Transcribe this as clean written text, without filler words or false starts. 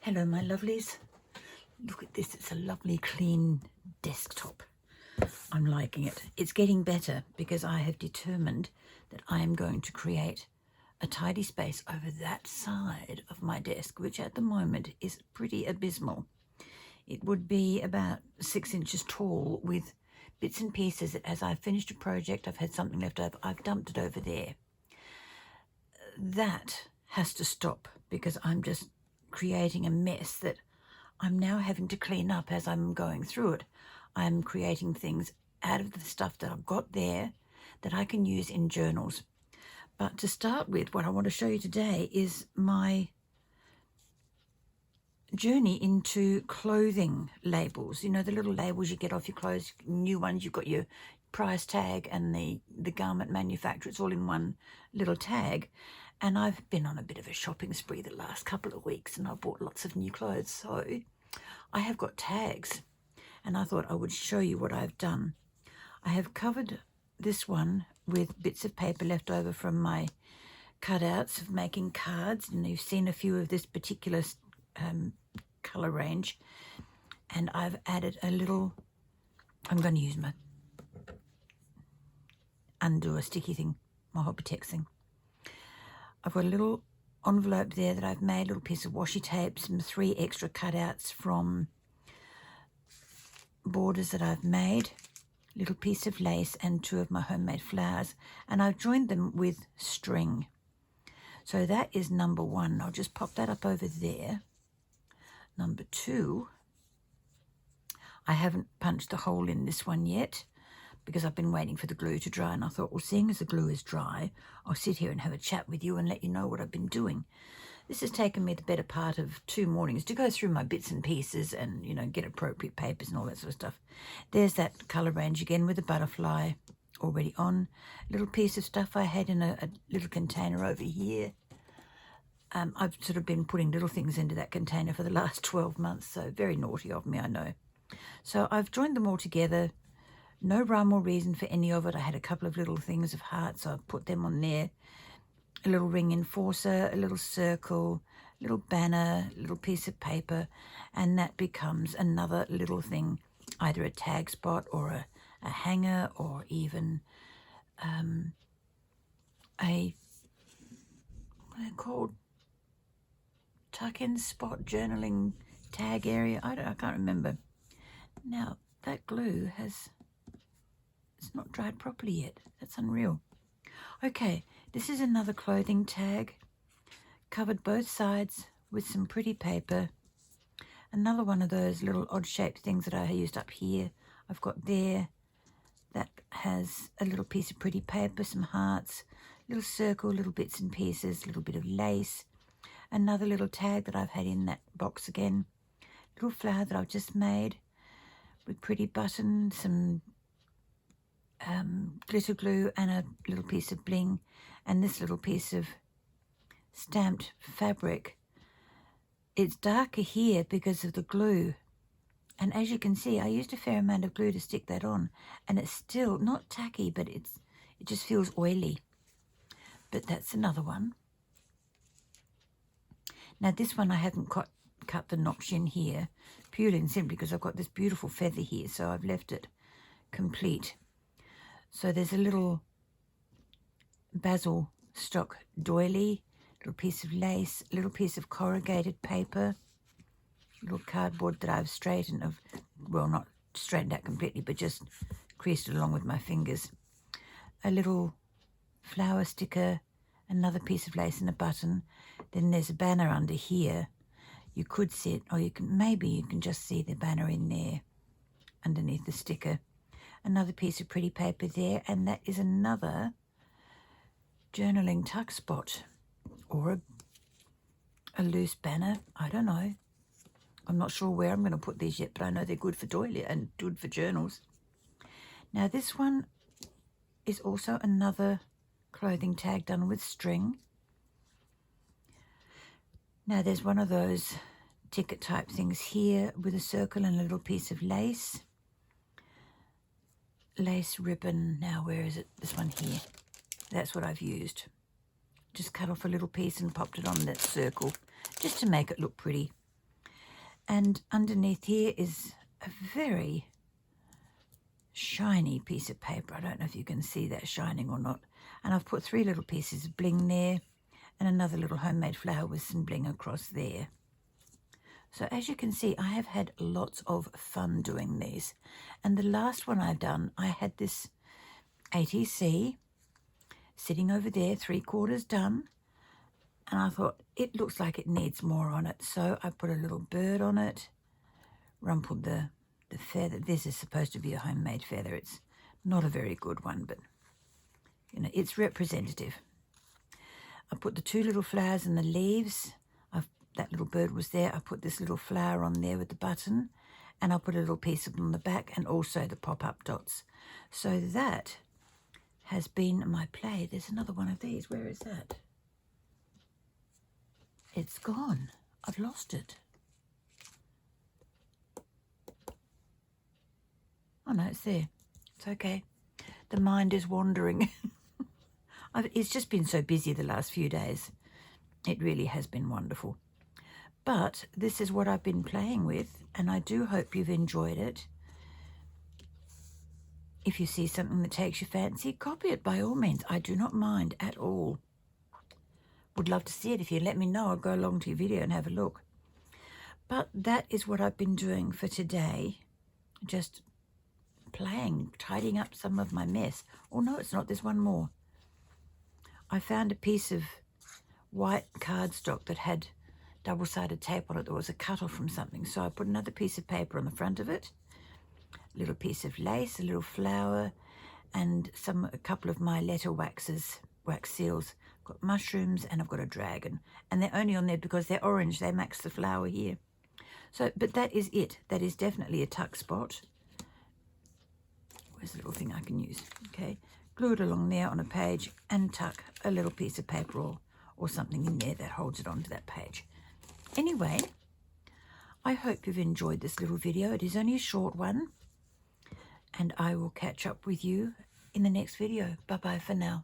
Hello my lovelies, look at this, it's a lovely clean desktop. I'm liking it. It's getting better because I have determined that I am going to create a tidy space over that side of my desk, which at the moment is pretty abysmal. It would be about 6 inches tall with bits and pieces that as I've finished a project, I've had something left over, I've dumped it over there. That has to stop because I'm just creating a mess that I'm now having to clean up as I'm going through it. I'm creating things out of the stuff that I've got there that I can use in journals. But to start with, what I want to show you today is my journey into clothing labels. You know, the little labels you get off your clothes, new ones, you've got your price tag and the garment manufacturer, it's all in one little tag. And I've been on a bit of a shopping spree the last couple of weeks and I've bought lots of new clothes. So I have got tags and I thought I would show you what I've done. I have covered this one with bits of paper left over from my cutouts of making cards, and you've seen a few of this particular colour range, and I've added a little, I'm going to use my undo a sticky thing, my Hobbytex thing. I've got a little envelope there that I've made, a little piece of washi tape, some 3 extra cutouts from borders that I've made, little piece of lace and 2 of my homemade flowers, and I've joined them with string. So that is number 1. I'll just pop that up over there. Number 2, I haven't punched the hole in this one yet because I've been waiting for the glue to dry, and I thought, well, seeing as the glue is dry, I'll sit here and have a chat with you and let you know what I've been doing. This has taken me the better part of 2 mornings to go through my bits and pieces and, you know, get appropriate papers and all that sort of stuff. There's that colour range again with the butterfly already on. A little piece of stuff I had in a little container over here. I've sort of been putting little things into that container for the last 12 months, so very naughty of me, I know. So I've joined them all together. No rhyme or reason for any of it. I had a couple of little things of hearts, so I've put them on there. A little ring enforcer, a little circle, a little banner, a little piece of paper, and that becomes another little thing, either a tag spot or a hanger, or even a, what are they called? Tuck-in spot, journaling tag area. I can't remember. Now, that glue it's not dried properly yet. That's unreal. Okay, this is another clothing tag. Covered both sides with some pretty paper. Another one of those little odd-shaped things that I used up here. I've got there. That has a little piece of pretty paper, some hearts, little circle, little bits and pieces, little bit of lace. Another little tag that I've had in that box again. Little flower that I've just made with pretty button, some glitter glue and a little piece of bling, and this little piece of stamped fabric. It's darker here because of the glue, and as you can see, I used a fair amount of glue to stick that on, and it's still not tacky, but it just feels oily. But that's another one. Now this one I haven't cut the notch in here, purely and simply because I've got this beautiful feather here, so I've left it complete. So there's a little basil stock doily, little piece of lace, little piece of corrugated paper, little cardboard that I've straightened, well, not straightened out completely, but just creased it along with my fingers. A little flower sticker, another piece of lace and a button. Then there's a banner under here. You could see it, or maybe you can just see the banner in there underneath the sticker. Another piece of pretty paper there, and that is another journaling tuck spot, or a loose banner. I don't know. I'm not sure where I'm going to put these yet, but I know they're good for doily and good for journals. Now this one is also another clothing tag done with string. Now there's one of those ticket type things here with a circle and a little piece of lace. Lace ribbon, now where is it? This one here. That's what I've used. Just cut off a little piece and popped it on that circle just to make it look pretty. And underneath here is a very shiny piece of paper. I don't know if you can see that shining or not. And I've put 3 little pieces of bling there and another little homemade flower with some bling across there. So as you can see, I have had lots of fun doing these. And the last one I've done, I had this ATC sitting over there, 3/4 done. And I thought, it looks like it needs more on it. So I put a little bird on it, rumpled the feather. This is supposed to be a homemade feather. It's not a very good one, but, you know, it's representative. I put the 2 little flowers and the leaves. That little bird was there. I put this little flower on there with the button, and I put a little piece of on the back and also the pop-up dots. So that has been my play. There's another one of these. Where is that? It's gone. I've lost it. Oh no, it's there. It's okay. The mind is wandering. It's just been so busy the last few days. It really has been wonderful. But this is what I've been playing with, and I do hope you've enjoyed it. If you see something that takes your fancy, copy it by all means. I do not mind at all. Would love to see it. If you let me know, I'll go along to your video and have a look. But that is what I've been doing for today. Just playing, tidying up some of my mess. Oh no, it's not. There's one more. I found a piece of white cardstock that had double-sided tape on it. There was a cut-off from something, so I put another piece of paper on the front of it, a little piece of lace, a little flower, and a couple of my letter wax seals. I've got mushrooms and I've got a dragon, and they're only on there because they're orange. They match the flower here. So, but that is it. That is definitely a tuck spot. Where's the little thing I can use? Okay, glue it along there on a page and tuck a little piece of paper or something in there that holds it onto that page. Anyway, I hope you've enjoyed this little video. It is only a short one, and I will catch up with you in the next video. Bye-bye for now.